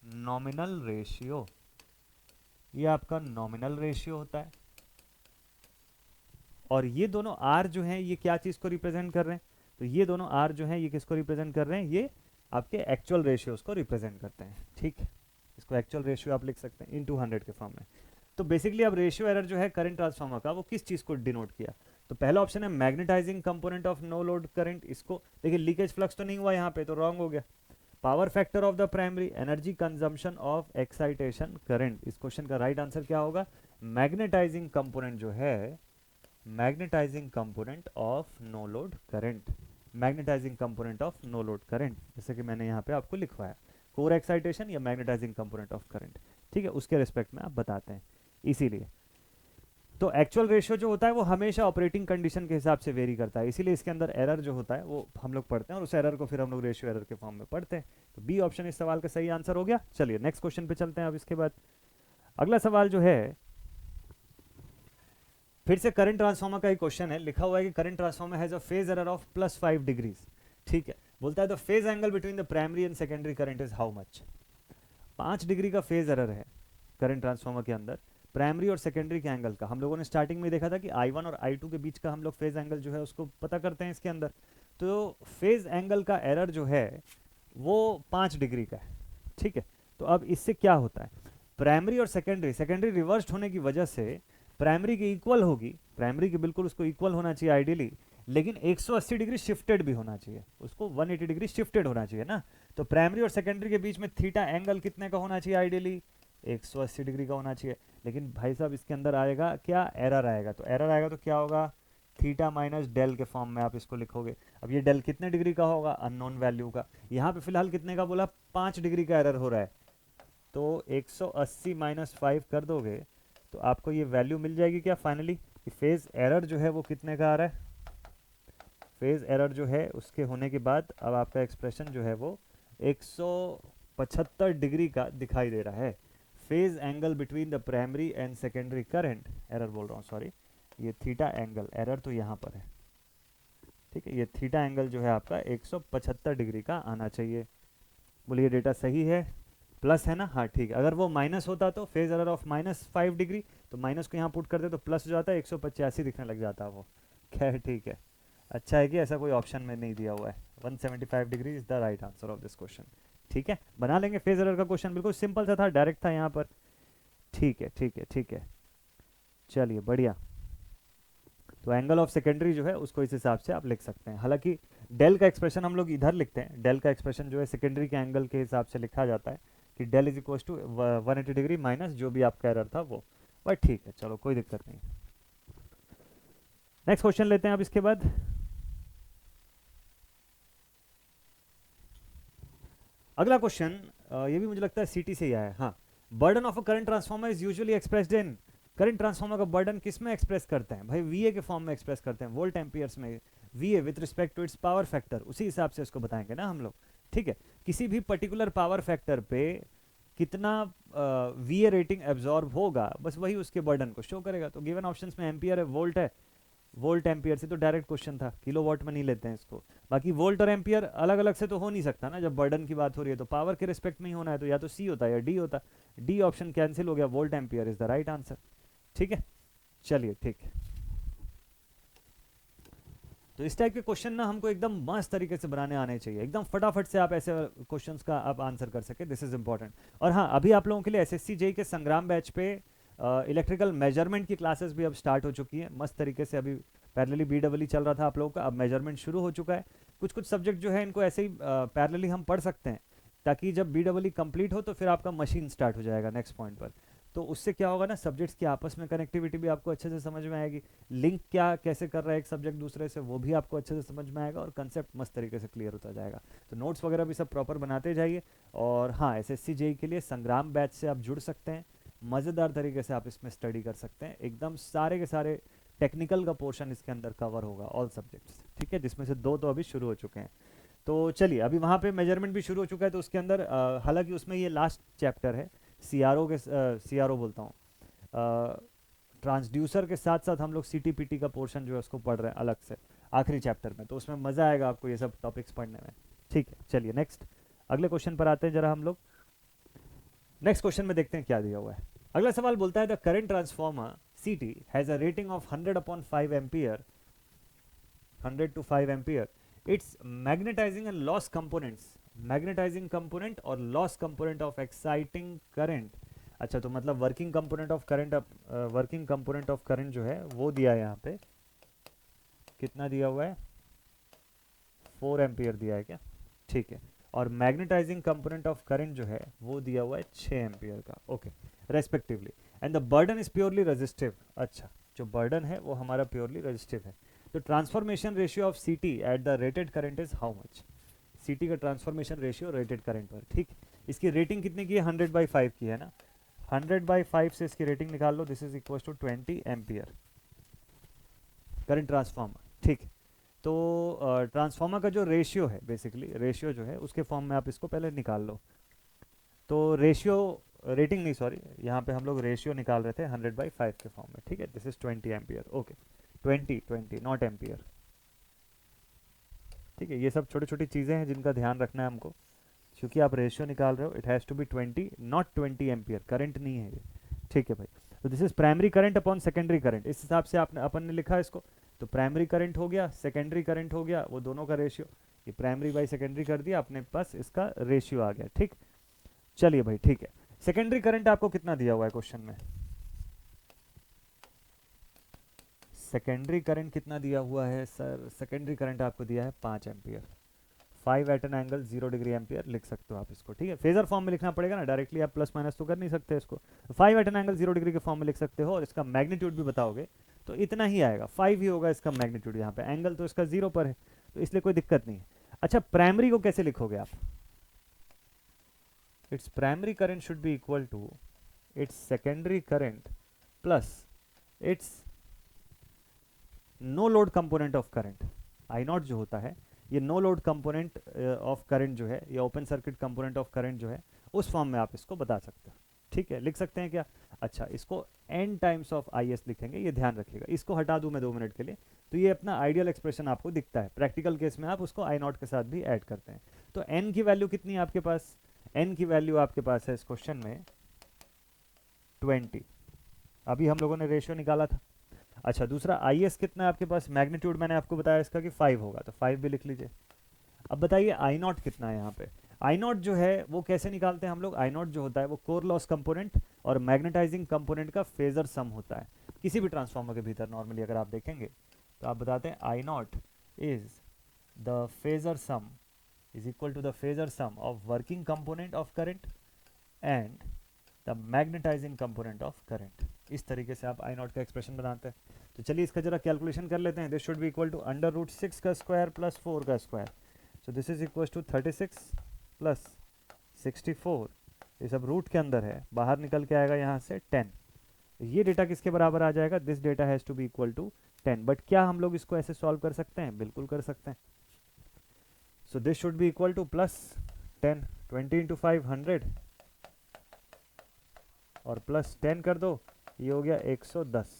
nominal ratio, ये आपका नॉमिनल रेशियो होता है। और ये दोनों आर जो हैं ये क्या चीज़ को रिप्रेजेंट कर रहे हैं? तो ये दोनों आर जो हैं ये किसको रिप्रेजेंट कर रहे हैं? ये आपके एक्चुअल रेशियोज को रिप्रेजेंट करते हैं, ठीक है। इसको एक्चुअल रेशियो आप लिख सकते हैं इंटू 100 के फॉर्म में। तो बेसिकली अब रेशियो एरर जो है करंट ट्रांसफार्मर का, वो किस चीज़ को डिनोट किया? तो पहला ऑप्शन है magnetizing component of no load current. इसको देखिए, लीकेज फ्लक्स तो नहीं हुआ यहाँ पे, तो रॉन्ग हो गया। Power factor of the primary, energy consumption of excitation current. इस क्वेश्चन का राइट आंसर क्या होगा? मैग्नेटाइजिंग कंपोनेंट जो है, magnetizing component of no load current, magnetizing component of no load current, जैसे कि मैंने यहाँ पे आपको लिखवाया, कोर एक्साइटेशन या मैग्नेटाइजिंग कंपोनेंट ऑफ करंट, ठीक है। उसके रिस्पेक्ट में आप बताते हैं। इसीलिए तो एक्चुअल रेशियो जो होता है वो हमेशा ऑपरेटिंग कंडीशन के हिसाब से वेरी करता है, इसीलिए इसके अंदर एरर जो होता है वो हम लोग पढ़ते हैं और उस एरर को फिर हम लोग रेशियो एरर के फॉर्म में पढ़ते हैं। तो बी ऑप्शन इस सवाल का सही आंसर हो गया। चलिए नेक्स्ट क्वेश्चन पे चलते हैं। अब इसके बाद अगला सवाल जो है, फिर से करंट ट्रांसफार्मर का ही क्वेश्चन है। लिखा हुआ है कि current transformer has a phase error of +5 degrees, ठीक है। बोलता है the phase angle between the primary and secondary current is how much? 5 degree का फेज एरर है करंट ट्रांसफार्मर के अंदर, प्राइमरी और सेकेंडरी के एंगल का। हम लोगों ने स्टार्टिंग में देखा था कि I1 और I2 के बीच का हम लोग फेज एंगल जो है उसको पता करते हैं इसके अंदर। तो फेज एंगल का एरर जो है वो 5 डिग्री का है, ठीक है। तो अब इससे क्या होता है? प्राइमरी और सेकेंडरी, सेकेंडरी रिवर्स्ड होने की वजह से प्राइमरी की इक्वल होगी, प्राइमरी की बिल्कुल उसको इक्वल होना चाहिए आइडियली, लेकिन 180 डिग्री शिफ्टेड भी होना चाहिए, उसको 180 डिग्री शिफ्टेड होना चाहिए ना। तो प्राइमरी और सेकेंडरी के बीच में थीटा एंगल कितने का होना चाहिए? आइडियली 180 डिग्री का होना चाहिए। लेकिन भाई साहब इसके अंदर आएगा क्या? एरर आएगा। तो एरर आएगा तो क्या होगा? थीटा माइनस डेल के फॉर्म में आप इसको लिखोगे। अब ये डेल कितने डिग्री का होगा? अननोन वैल्यू का। यहाँ पे फिलहाल कितने का बोला? 5 डिग्री का एरर हो रहा है, तो 180 माइनस 5 कर दोगे तो आपको ये वैल्यू मिल जाएगी क्या फाइनली? कि फेज एरर जो है वो कितने का आ रहा है? फेज एरर जो है उसके होने के बाद अब आपका एक्सप्रेशन जो है वो 175 डिग्री का दिखाई दे रहा है। Phase angle between the primary and secondary current, error बोल रहा हूँ सॉरी, ये थीटा एंगल, एरर तो यहाँ पर है, ठीक है। ये थीटा एंगल जो है आपका 175 डिग्री का आना चाहिए। बोलिए डेटा सही है? प्लस है ना? हाँ ठीक है। अगर वो माइनस होता तो फेज एरर ऑफ -5 डिग्री, तो माइनस को यहाँ पुट करते तो प्लस हो जाता है, 185 दिखने लग जाता है वो। खैर ठीक है, अच्छा है कि ऐसा कोई ऑप्शन में नहीं दिया हुआ है। 175 degree is the right answer of this question, ठीक है। बना लेंगे फेज एरर का क्वेश्चन, बिल्कुल सिंपल सा था, डायरेक्ट था यहाँ पर, ठीक है ठीक है ठीक है। चलिए बढ़िया। तो एंगल ऑफ सेकेंडरी जो है उसको इस हिसाब से आप लिख सकते हैं। हालांकि डेल का एक्सप्रेशन हम लोग इधर लिखते हैं, डेल का एक्सप्रेशन जो है सेकेंडरी के एंगल के हिसाब से लिखा जाता है कि del is equal to 180 degree minus जो भी आपका एरर था वो, बट ठीक है चलो कोई दिक्कत नहीं। नेक्स्ट क्वेश्चन लेते हैं अब इसके बाद। अगला क्वेश्चन ये भी मुझे लगता है सिटी से ही आया है। हाँ, burden of a current transformer is usually expressed in, current transformer का बर्डन किस में एक्सप्रेस करते हैं भाई, वीए के फॉर्म में एक्सप्रेस करते हैं, वोल्ट एम्पियर्स में, VA with respect to its power factor, उसी हिसाब से इसको बताएंगे ना हम लोग, ठीक है। किसी भी पर्टिकुलर पावर फैक्टर पे कितना वीए रेटिंग एब्जॉर्ब होगा, बस वही उसके बर्डन को शो करेगा। तो गिवन ऑप्शंस में एम्पियर है, वोल्ट है, वोल्ट एम्पियर से तो डायरेक्ट क्वेश्चन था, किलो वॉट में नहीं लेते हैं इसको। बाकी वोल्ट और एम्पियर अलग अलग से तो हो नहीं सकता ना, जब बर्डन की बात हो रही है तो पावर के रिस्पेक्ट में ही होना है, तो या तो सी होता या डी होता, डी ऑप्शन कैंसिल हो गया, volt ampere is the right answer, ठीक है। चलिए ठीक है, तो इस टाइप के क्वेश्चन ना हमको एकदम मस्त तरीके से बनाने आने चाहिए, एकदम फटाफट से आप ऐसे क्वेश्चंस का आप आंसर कर सके, दिस इज इंपॉर्टेंट। और हाँ, अभी आप लोगों के लिए एसएससी जेई के संग्राम बैच पे इलेक्ट्रिकल मेजरमेंट की क्लासेस भी अब स्टार्ट हो चुकी है मस्त तरीके से। अभी पैरेलली बीडब्ल्यू चल रहा था आप लोगों का, अब मेजरमेंट शुरू हो चुका है। कुछ कुछ सब्जेक्ट जो है इनको ऐसे ही पैरेलली हम पढ़ सकते हैं, ताकि जब बीडब्ल्यू कंप्लीट हो तो फिर आपका मशीन स्टार्ट हो जाएगा नेक्स्ट पॉइंट पर। तो उससे क्या होगा ना, सब्जेक्ट्स की आपस में कनेक्टिविटी भी आपको अच्छे से समझ में आएगी, लिंक क्या कैसे कर रहा है एक सब्जेक्ट दूसरे से वो भी आपको अच्छे से समझ में आएगा, और कंसेप्ट मस्त तरीके से क्लियर होता जाएगा। तो नोट्स वगैरह भी सब प्रॉपर बनाते जाइए। और हाँ, एसएससी जेई के लिए संग्राम बैच से आप जुड़ सकते हैं, मज़ेदार तरीके से आप इसमें स्टडी कर सकते हैं, एकदम सारे के सारे टेक्निकल का पोर्शन इसके अंदर कवर होगा, ऑल सब्जेक्ट्स, ठीक है, जिसमें से दो तो अभी शुरू हो चुके हैं। तो चलिए, अभी वहाँ पे मेजरमेंट भी शुरू हो चुका है, तो उसके अंदर हालांकि उसमें ये लास्ट चैप्टर है, सीआरओ के सीआरओ बोलता हूँ, ट्रांसड्यूसर के साथ साथ हम लोग सीटीपीटी का पोर्शन जो है उसको पढ़ रहे हैं अलग से आखिरी चैप्टर में, तो उसमें मज़ा आएगा आपको ये सब टॉपिक्स पढ़ने में, ठीक है। चलिए नेक्स्ट, अगले क्वेश्चन पर आते हैं जरा हम लोग। नेक्स्ट क्वेश्चन में देखते हैं क्या दिया हुआ है। अगला सवाल बोलता है the current transformer CT has a rating of 100/5 ampere, 100 to 5 ampere, its magnetizing and loss components, magnetizing component और loss component of exciting current. अच्छा, तो मतलब working component of current, working component of current जो है वो दिया है यहाँ पे, कितना दिया हुआ है, 4 एम्पियर दिया है क्या, ठीक है। और मैग्नेटाइजिंग कंपोनेंट ऑफ करंट जो है वो दिया हुआ है 6 एम्पियर का, okay, respectively. And the burden is purely resistive, अच्छा, जो बर्डन है वो हमारा प्योरली रेजिस्टिव है। तो ट्रांसफॉर्मेशन रेशियो ऑफ सीटी at the rated current is how much, सीटी का ट्रांसफॉर्मेशन रेशियो रेटेड करंट पर, ठीक। इसकी रेटिंग कितने की है, 100/5 की है ना, 100/5 से इसकी रेटिंग निकाल लो, this is equal to 20 ampere current transformer, ठीक। तो ट्रांसफॉर्मर का जो रेशियो है, बेसिकली रेशियो जो है उसके फॉर्म में आप इसको पहले निकाल लो। तो रेशियो, रेटिंग नहीं सॉरी, यहाँ पे हम लोग रेशियो निकाल रहे थे 100/5 के फॉर्म में, ठीक है, this is 20 ampere, okay, 20 not ampere, ठीक है। ये सब छोटी छोटी चीज़ें हैं जिनका ध्यान रखना है हमको, क्योंकि आप रेशियो निकाल रहे हो, it has to be 20 not 20 ampere, current नहीं है ये, ठीक है भाई। तो this is primary current upon secondary current, इस हिसाब से आपने अपन ने लिखा इसको। तो प्राइमरी करंट हो गया, सेकेंडरी करंट हो गया, वो दोनों का रेशियो, ये प्राइमरी बाई सेकेंडरी कर दिया, अपने पास इसका रेशियो आ गया, ठीक। चलिए भाई ठीक है, सेकेंडरी करंट आपको कितना दिया हुआ है क्वेश्चन में, सेकेंडरी करंट कितना दिया हुआ है सर, सेकेंडरी करंट आपको दिया है 5 ampere, 5 at an angle 0 degree ampere लिख सकते हो आप इसको, ठीक है। फेजर फॉर्म में लिखना पड़ेगा ना, डायरेक्टली आप प्लस माइनस तो कर नहीं सकते इसको, तो 5 एट एन एंगल 0 डिग्री के फॉर्म में लिख सकते हो, और इसका मैग्नीट्यूड भी बताओगे तो इतना ही आएगा, 5 ही होगा इसका मैग्नीट्यूड, यहाँ पे एंगल तो इसका 0 पर है, तो इसलिए कोई दिक्कत नहीं है। अच्छा, प्राइमरी को कैसे लिखोगे आप, its primary current should be equal to its secondary current plus its no load component of current, I naught जो होता है, ये no load component of current जो है, ये open circuit component of current जो है, उस फॉर्म में आप इसको बता सकते हो, ठीक है, लिख सकते हैं क्या। अच्छा, इसको n times of I S लिखेंगे, ये ध्यान रखिएगा, इसको हटा दूं मैं 2 मिनट के लिए, तो ये अपना आइडियल एक्सप्रेशन आपको दिखता है, प्रैक्टिकल केस में आप उसको आई नॉट के साथ भी ऐड करते हैं। तो n की वैल्यू कितनी है आपके पास, n की वैल्यू आपके पास है इस क्वेश्चन में 20, अभी हम लोगों ने रेशियो निकाला था। अच्छा, दूसरा आई एस कितना है आपके पास, मैग्नीट्यूड मैंने आपको बताया इसका कि 5 होगा, तो 5 भी लिख लीजिए। अब बताइए आई नॉट कितना है यहाँ पे, आई नॉट जो है वो कैसे निकालते हैं हम लोग, आई नॉट जो होता है वो कोर लॉस कंपोनेंट और मैग्नेटाइजिंग कंपोनेंट का फेजर सम होता है किसी भी ट्रांसफार्मर के भीतर। नॉर्मली अगर आप देखेंगे तो आप बताते हैं I naught is the phasor sum is equal to the phasor sum of working component of current and the magnetizing component of current. इस तरीके से आप आई नॉट का एक्सप्रेशन बनाते हैं। तो चलिए इसका जरा कैलकुलेशन कर लेते हैं। This should be equal to √6 का स्क्वायर प्लस 4 का square, so this is equal to 36 plus 64 ये सब रूट के अंदर है, बाहर निकल के आएगा यहाँ से 10। ये डेटा किसके बराबर आ जाएगा, this data has to be equal to 10। But क्या हम लोग इसको ऐसे सॉल्व कर सकते हैं, बिल्कुल कर सकते हैं। So this should be equal two plus 10, 20 into 5 100 और प्लस 10 कर दो, ये हो गया 110।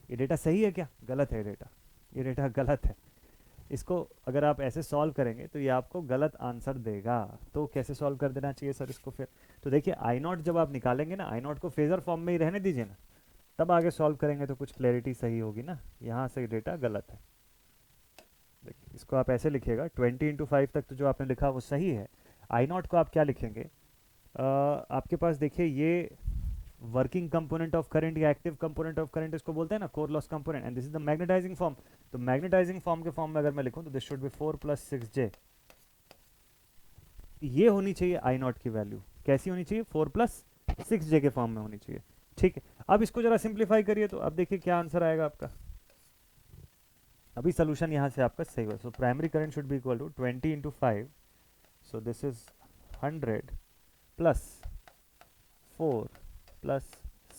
ये डेटा सही है क्या, गलत है डेटा, ये डेटा गलत है। इसको अगर आप ऐसे सॉल्व करेंगे तो ये आपको गलत आंसर देगा। तो कैसे सॉल्व कर देना चाहिए सर इसको फिर, तो देखिए आई नॉट जब आप निकालेंगे ना, आई नॉट को फेजर फॉर्म में ही रहने दीजिए ना, तब आगे सॉल्व करेंगे तो कुछ क्लैरिटी सही होगी ना। यहाँ से डेटा गलत है, देखिए इसको आप ऐसे लिखिएगा 20 इंटू 5 तक तो जो आपने लिखा वो सही है। आई नॉट को आप क्या लिखेंगे, आपके पास देखिए ये वर्किंग कंपोनेंट ऑफ करंट या एक्टिव कंपोनेंट ऑफ करंट इसको बोलते हैं ना, core loss component, and this is the magnetizing form. तो मैग्नेटाइजिंग फॉर्म के फॉर्म में अगर मैं लिखूं तो this should B 4 plus 6j। ये होनी चाहिए आई नॉट की वैल्यू, कैसी होनी चाहिए, 4 प्लस 6j के फॉर्म में होनी चाहिए। ठीक है, अब इसको जरा सिंप्लीफाई करिए तो अब देखिए क्या आंसर आएगा आपका। अभी सोल्यूशन यहाँ से आपका सही हुआ। So primary current should be equal to 20 into 5, so this is 100 plus 4 plus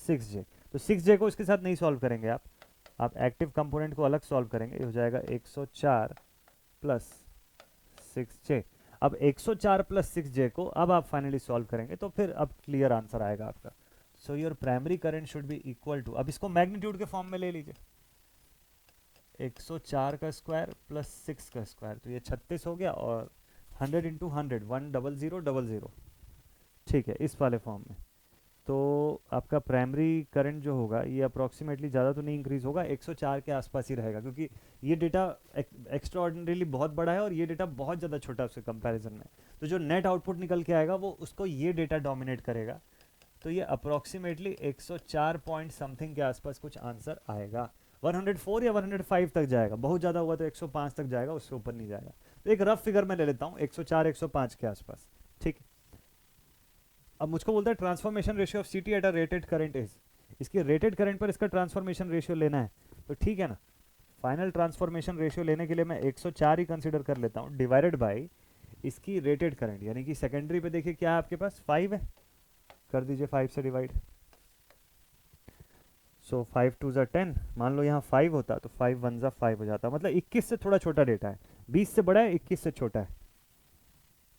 6j। तो 6j को इसके साथ नहीं सॉल्व करेंगे आप एक्टिव कंपोनेंट को अलग सॉल्व करेंगे, ये हो जाएगा 104 प्लस 6j। अब 104 प्लस 6j को अब आप फाइनली सॉल्व करेंगे तो फिर अब क्लियर आंसर आएगा आपका। So your primary current should be equal to, अब इसको मैग्नीट्यूड के फॉर्म में ले लीजिए, 104 का स्क्वायर प्लस 6 का स्क्वायर, तो ये 36 हो गया, और 100 इंटू 100 10000। ठीक है, इस वाले फॉर्म में तो आपका प्राइमरी करंट जो होगा ये अप्रॉक्सीमेटली ज़्यादा तो नहीं इंक्रीज होगा, 104 के आसपास ही रहेगा, क्योंकि ये डेटा एक्स्ट्रा ऑर्डिनरीली बहुत बड़ा है और ये डेटा बहुत ज़्यादा छोटा है उसके कंपैरिजन में। तो जो नेट आउटपुट निकल के आएगा वो उसको ये डेटा डोमिनेट करेगा। तो ये अप्रॉक्सीमेटली 104 पॉइंट समथिंग के आसपास कुछ आंसर आएगा। 104 या 105 तक जाएगा, बहुत ज़्यादा हुआ तो 105 तक जाएगा, उससे ऊपर नहीं जाएगा। तो एक रफ फिगर मैं ले लेता हूँ 104 105 के आसपास। ठीक है, अब मुझको बोलता है ट्रांसफॉर्मेशन रेशियो ऑफ सीटी at a rated current is, इसके रेटेड करंट पर इसका ट्रांसफॉर्मेशन रेशियो लेना है, तो ठीक है ना। फाइनल ट्रांसफॉर्मेशन रेशियो लेने के लिए मैं 104 ही कंसीडर कर लेता हूँ, डिवाइडेड बाय इसकी रेटेड करंट, यानी कि सेकेंडरी पे देखिए क्या है आपके पास, 5 है, कर दीजिए 5 से डिवाइड। सो 5 2 ज़ा 10, मान लो यहाँ 5 होता तो 5 1 ज़ा 5 हो जाता, मतलब 21 से थोड़ा छोटा डेटा है, 20 से बड़ा है 21 से छोटा है,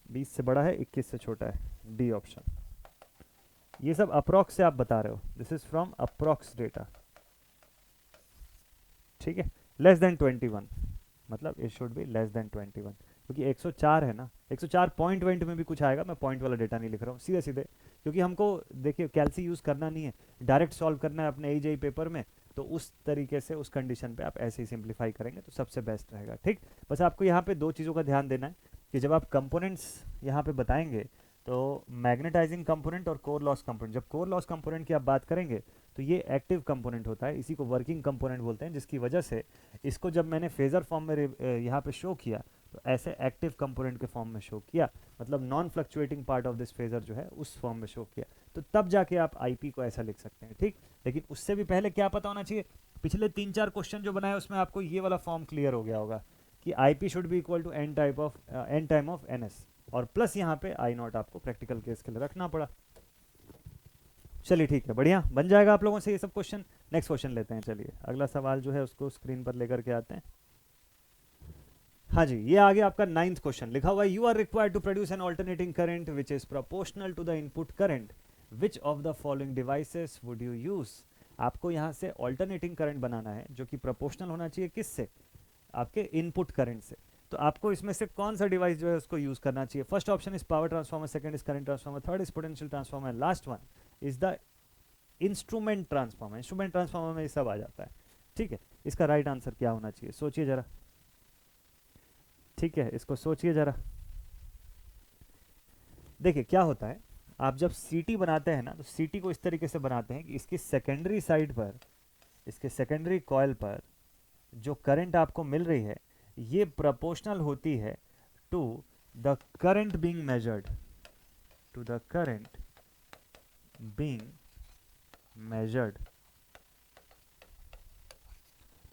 20 से बड़ा है 21 से छोटा है, डी ऑप्शन। ये सब अप्रॉक्स से आप बता रहे हो, this is from approx data. ठीक है, लेस देन 21, मतलब it should be less than 21, क्योंकि 104 है ना, 104.20 में भी कुछ आएगा, मैं पॉइंट वाला डेटा नहीं लिख रहा हूँ, सीधे सीधे, क्योंकि हमको देखिए कैलसी यूज़ करना नहीं है, डायरेक्ट सॉल्व करना है अपने AJE पेपर में, तो उस तरीके से उस कंडीशन पे आप ऐसे ही सिंप्लीफाई करेंगे तो सबसे बेस्ट रहेगा। ठीक, बस आपको यहाँ पे दो चीज़ों का ध्यान देना है कि जब आप कंपोनेंट्स यहाँ पे बताएंगे तो मैग्नेटाइजिंग कंपोनेंट और कोर लॉस कंपोनेंट, जब कोर लॉस कंपोनेंट की आप बात करेंगे तो ये एक्टिव कंपोनेंट होता है, इसी को वर्किंग कंपोनेंट बोलते हैं, जिसकी वजह से इसको जब मैंने फेजर फॉर्म में यहाँ पे शो किया तो ऐसे एक्टिव कंपोनेंट के फॉर्म में शो किया, मतलब non fluctuating part of this phasor जो है उस फॉर्म में शो किया, तो तब जाके आप आईपी को ऐसा लिख सकते हैं। ठीक, लेकिन उससे भी पहले क्या पता होना चाहिए, पिछले 3-4 क्वेश्चन जो बनाए उसमें आपको ये वाला फॉर्म क्लियर हो गया होगा कि IP should be equal to N time of NS, और प्लस यहाँ पे आई नॉट आपको प्रैक्टिकल केस के लिए रखना पड़ा। चलिए ठीक है, बढ़िया बन जाएगा आप लोगों से ये सब क्वेश्चन। नेक्स्ट क्वेश्चन लेते हैं, चलिए अगला सवाल जो है उसको स्क्रीन पर लेकर के आते हैं। हाँ जी, ये आगे आपका 9th क्वेश्चन लिखा हुआ है, you are required to produce an alternating current which is proportional to the input current, which of the following devices would you use. आपको यहाँ से ऑल्टरनेटिंग करंट बनाना है जो कि प्रोपोर्शनल होना चाहिए किससे, आपके इनपुट करंट से। तो आपको इसमें से कौन सा डिवाइस जो है उसको यूज करना चाहिए। First option is power transformer, second is current transformer, third is potential transformer, last one is the instrument transformer. Instrument transformer में ये सब आ जाता है। ठीक है, इसका राइट आंसर क्या होना चाहिए, सोचिए जरा। ठीक है, इसको सोचिए जरा। देखिए क्या होता है, आप जब सीटी बनाते हैं ना तो सीटी को इस तरीके से बनाते हैं कि इसकी सेकेंडरी साइड पर, इसके सेकेंडरी कॉइल पर जो करंट आपको मिल रही है ये प्रोपोर्शनल होती है to the current being measured, to the current being measured.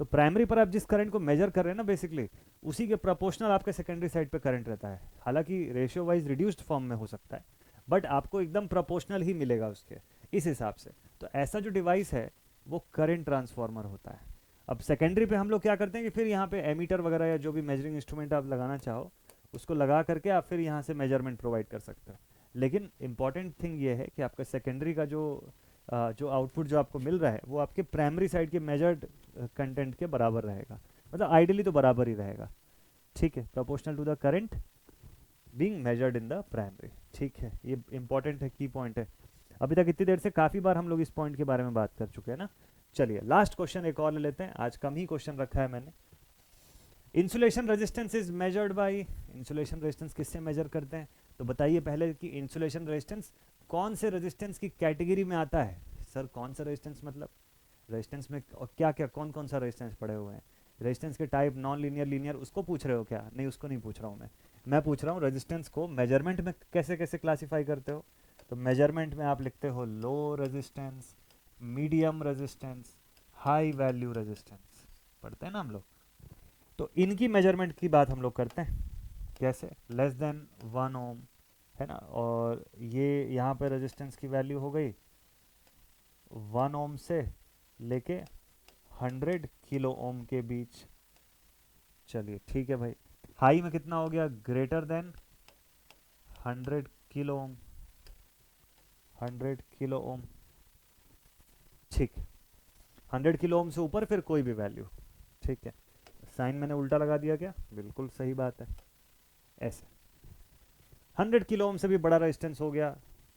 तो प्राइमरी पर आप जिस करंट को मेजर कर रहे हैं ना बेसिकली उसी के प्रोपोर्शनल आपके सेकेंडरी साइड पे करंट रहता है। हालांकि रेशियो वाइज रिड्यूस्ड फॉर्म में हो सकता है, बट आपको एकदम प्रोपोर्शनल ही मिलेगा उसके इस हिसाब से। तो ऐसा जो डिवाइस है वो करंट ट्रांसफार्मर होता है। अब सेकेंडरी पे हम लोग क्या करते हैं कि फिर यहाँ पे एमीटर वगैरह या जो भी मेजरिंग इंस्ट्रूमेंट आप लगाना चाहो उसको लगा करके आप फिर यहाँ से मेजरमेंट प्रोवाइड कर सकते हो। लेकिन इंपॉर्टेंट थिंग ये है कि आपका सेकेंडरी का जो आउटपुट जो आपको मिल रहा है वो आपके प्राइमरी साइड के मेजर्ड कंटेंट के बराबर रहेगा, मतलब आइडियली तो बराबर ही रहेगा। ठीक है, proportional to the current being measured in the primary. ठीक है, ये इंपॉर्टेंट है, की पॉइंट है। अभी तक इतनी देर से काफ़ी बार हम लोग इस पॉइंट के बारे में बात कर चुके हैं ना। चलिए लास्ट क्वेश्चन एक और ले लेते हैं, आज कम ही क्वेश्चन रखा है मैंने। Insulation resistance is measured by, insulation resistance किससे मेजर करते हैं? तो बताइए पहले कि इंसुलेशन रेजिस्टेंस कौन से रेजिस्टेंस की कैटेगरी में आता है। सर कौन सा रेजिस्टेंस, मतलब रेजिस्टेंस में और क्या क्या कौन कौन सा रेजिस्टेंस पड़े हुए हैं? रेजिस्टेंस के टाइप, नॉन लीनियर, लीनियर, उसको पूछ रहे हो क्या? नहीं, उसको नहीं पूछ रहा हूँ मैं पूछ रहा हूँ रेजिस्टेंस को मेजरमेंट में कैसे कैसे क्लासीफाई करते हो। तो मेजरमेंट में आप लिखते हो low resistance, medium resistance, high value resistance, पढ़ते हैं ना हम लोग। तो इनकी मेजरमेंट की बात हम लोग करते हैं। कैसे? लेस देन 1 ओम है ना, और ये यहाँ पे रेजिस्टेंस की वैल्यू हो गई 1 ओम से लेके 100 किलो ओम के बीच। चलिए ठीक है भाई, हाई में कितना हो गया? Greater than 100 kilo ohm, 100 kilo ohm. ठीक, 100 किलो ओम से ऊपर फिर कोई भी वैल्यू। ठीक है, साइन मैंने उल्टा लगा दिया क्या? बिल्कुल सही बात है। ऐसे 100 किलो ओम से भी बड़ा रेजिस्टेंस हो गया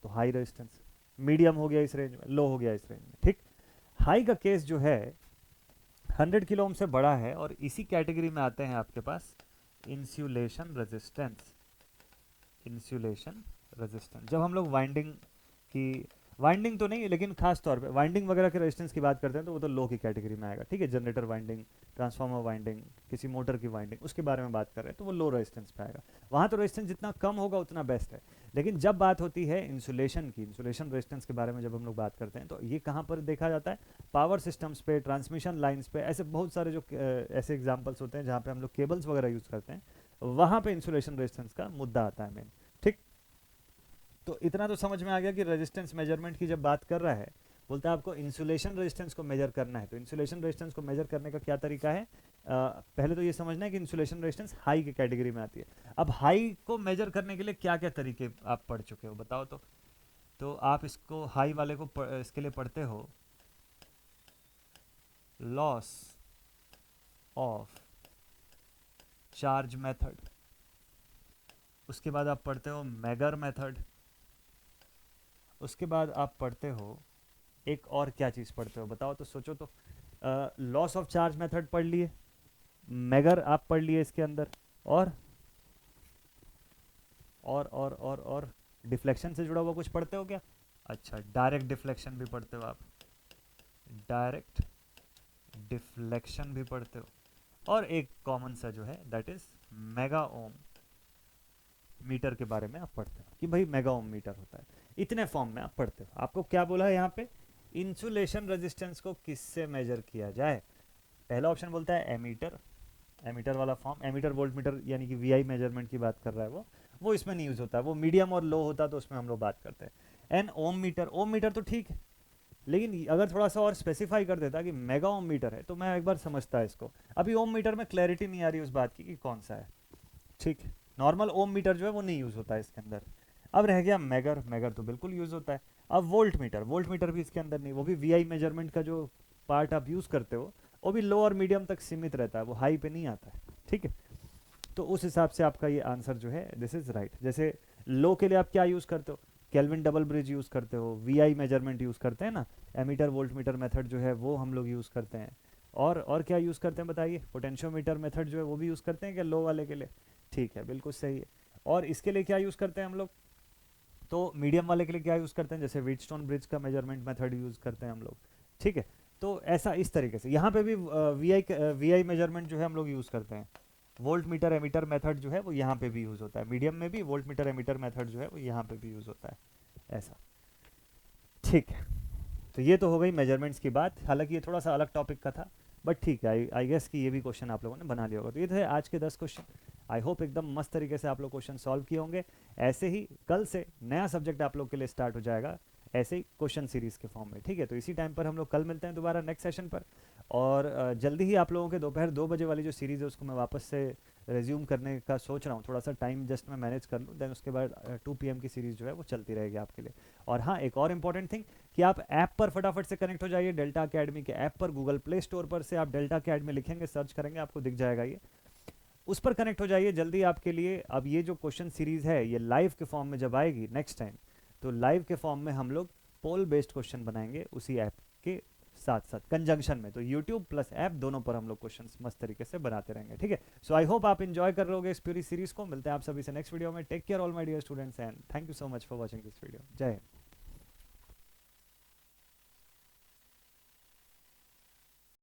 तो हाई रेजिस्टेंस, मीडियम हो गया इस रेंज में, लो हो गया इस रेंज में। ठीक, हाई का केस जो है 100 किलो ओम से बड़ा है, और इसी कैटेगरी में आते हैं आपके पास इंसुलेशन रेजिस्टेंस। इंसुलेशन रेजिस्टेंस जब हम लोग वाइंडिंग की, वाइंडिंग तो नहीं लेकिन खास तौर पे वाइंडिंग वगैरह के रेजिस्टेंस की बात करते हैं तो वो तो लो की कैटेगरी में आएगा। ठीक है, जनरेटर वाइंडिंग, ट्रांसफार्मर वाइंडिंग, किसी मोटर की वाइंडिंग, उसके बारे में बात कर रहे हैं तो वो लो रेजिस्टेंस पे आएगा। वहाँ तो रेजिस्टेंस जितना कम होगा उतना बेस्ट है। लेकिन जब बात होती है इंसुलेशन की, इंसुलेशन रेजिस्टेंस के बारे में जब हम लोग बात करते हैं तो ये कहाँ पर देखा जाता है? पावर सिस्टम्स पे, ट्रांसमिशन लाइन्स पे, ऐसे बहुत सारे जो ऐसे एग्जाम्पल्स होते हैं जहाँ पे हम लोग केबल्स वगैरह यूज़ करते हैं, वहाँ पे इंसुलेशन रेजिस्टेंस का मुद्दा आता है मेन। ठीक, तो इतना तो समझ में आ गया कि रेजिस्टेंस मेजरमेंट की जब बात कर रहा है, बोलता है आपको इंसुलेशन रेजिस्टेंस को मेजर करना है। तो इंसुलेशन रेजिस्टेंस को मेजर करने का क्या तरीका है? पहले तो ये समझना है कि इंसुलेशन रेजिस्टेंस हाई की कैटेगरी में आती है। अब हाई को मेजर करने के लिए क्या क्या तरीके आप पढ़ चुके हो बताओ तो आप इसको हाई वाले को इसके लिए पढ़ते हो लॉस ऑफ चार्ज मेथड, उसके बाद आप पढ़ते हो मैगर मेथड, उसके बाद आप पढ़ते हो एक और क्या चीज़ पढ़ते हो बताओ तो, सोचो तो। लॉस ऑफ चार्ज मेथड पढ़ लिए, मैगर आप पढ़ लिए इसके अंदर, और डिफ्लेक्शन से जुड़ा हुआ कुछ पढ़ते हो क्या? अच्छा, डायरेक्ट डिफ्लेक्शन भी पढ़ते हो आप, डायरेक्ट डिफ्लेक्शन भी पढ़ते हो, और एक कॉमन सा जो है that is mega ohm meter के बारे में आप पढ़ते हो कि भाई मेगा ओम मीटर होता है। इतने फॉर्म में आप पढ़ते हो। आपको क्या बोला है यहाँ पे? इंसुलेशन रेजिस्टेंस को किससे मेजर किया जाए? पहला ऑप्शन बोलता है एमीटर, एमीटर वाला फॉर्म, एमीटर वोल्ट मीटर यानी कि वीआई मेजरमेंट की बात कर रहा है वो इसमें नहीं यूज होता है। वो मीडियम और लो होता तो उसमें हम लोग बात करते हैं। एन ओम मीटर, ओम मीटर तो ठीक है, लेकिन अगर थोड़ा सा और स्पेसिफाई कर देता कि मेगा ओम मीटर है तो मैं एक बार समझता इसको। अभी ओम मीटर में क्लैरिटी नहीं आ रही उस बात की कि कौन सा है। ठीक, नॉर्मल ओम मीटर जो है वो नहीं यूज होता है इसके अंदर। अब रह गया मैगर, मैगर तो बिल्कुल यूज होता है। अब वोल्ट मीटर, वोल्ट मीटर भी इसके अंदर नहीं, वो भी वीआई मेजरमेंट का जो पार्ट आप यूज करते हो वो भी लो और मीडियम तक सीमित रहता है, वो हाई पे नहीं आता है। ठीक है, तो उस हिसाब से आपका ये आंसर जो है दिस इज राइट। जैसे लो के लिए आप क्या यूज करते हो? केल्विन डबल ब्रिज यूज करते हो, वीआई मेजरमेंट यूज करते हैं ना, एमीटर वोल्ट मीटर मेथड जो है वो हम लोग यूज करते हैं। और क्या यूज करते हैं बताइए? पोटेंशियोमीटर मेथड जो है वो भी यूज करते हैं क्या लो वाले के लिए? ठीक है, बिल्कुल सही है। और इसके लिए क्या यूज करते हैं हम लोग? तो मीडियम वाले के लिए क्या यूज करते हैं? जैसे व्हीटस्टोन ब्रिज का मेजरमेंट मेथड यूज करते हैं हम लोग। ठीक है, तो ऐसा इस तरीके से यहाँ पे भी वीआई मेजरमेंट जो है हम लोग यूज करते हैं। वोल्ट मीटर एमीटर मेथड जो है वो यहाँ पे भी यूज होता है, मीडियम में भी वोल्ट मीटर एमीटर मेथड जो है वो यहाँ पे भी यूज होता है, ऐसा। ठीक है, तो ये तो हो गई मेजरमेंट्स की बात। हालांकि ये थोड़ा सा अलग टॉपिक का था, बट ठीक है, आई गेस कि ये भी क्वेश्चन आप लोगों ने बना लिया होगा। तो ये थे आज के 10 क्वेश्चन। आई होप एकदम मस्त तरीके से आप लोग क्वेश्चन सॉल्व किए होंगे। ऐसे ही कल से नया सब्जेक्ट आप लोग के लिए स्टार्ट हो जाएगा, ऐसे ही क्वेश्चन सीरीज के फॉर्म में, ठीक है। तो इसी टाइम पर हम लोग कल मिलते हैं दोबारा नेक्स्ट सेशन पर। और जल्दी ही आप लोगों के दोपहर 2 बजे वाली जो सीरीज़ है उसको मैं वापस से रिज्यूम करने का सोच रहा हूँ। थोड़ा सा टाइम जस्ट मैं मैनेज कर लूँ, देन उसके बाद 2 PM की सीरीज़ जो है वो चलती रहेगी आपके लिए। और हाँ, एक और इम्पॉर्टेंट थिंग कि आप ऐप पर फटाफट से कनेक्ट हो जाइए, डेल्टा अकेडमी के ऐप पर। गूगल प्ले स्टोर पर से आप डेल्टा अकेडमी लिखेंगे, सर्च करेंगे, आपको दिख जाएगा ये, उस पर कनेक्ट हो जाइए जल्दी। आपके लिए अब ये जो क्वेश्चन सीरीज़ है ये लाइव के फॉर्म में जब आएगी नेक्स्ट टाइम, तो लाइव के फॉर्म में हम लोग पोल बेस्ड क्वेश्चन बनाएंगे उसी ऐप के साथ साथ कंजंक्शन में। तो यूट्यूब प्लस ऐप दोनों पर हम लोग क्वेश्चंस मस्त तरीके से बनाते रहेंगे, ठीक है। सो आई होप आप इंजॉय कर रहे इस पूरी सीरीज को। मिलते हैं आप सभी से नेक्स्ट वीडियो में। Take care all my dear students and thank you so much for watching this video. जय हिंद।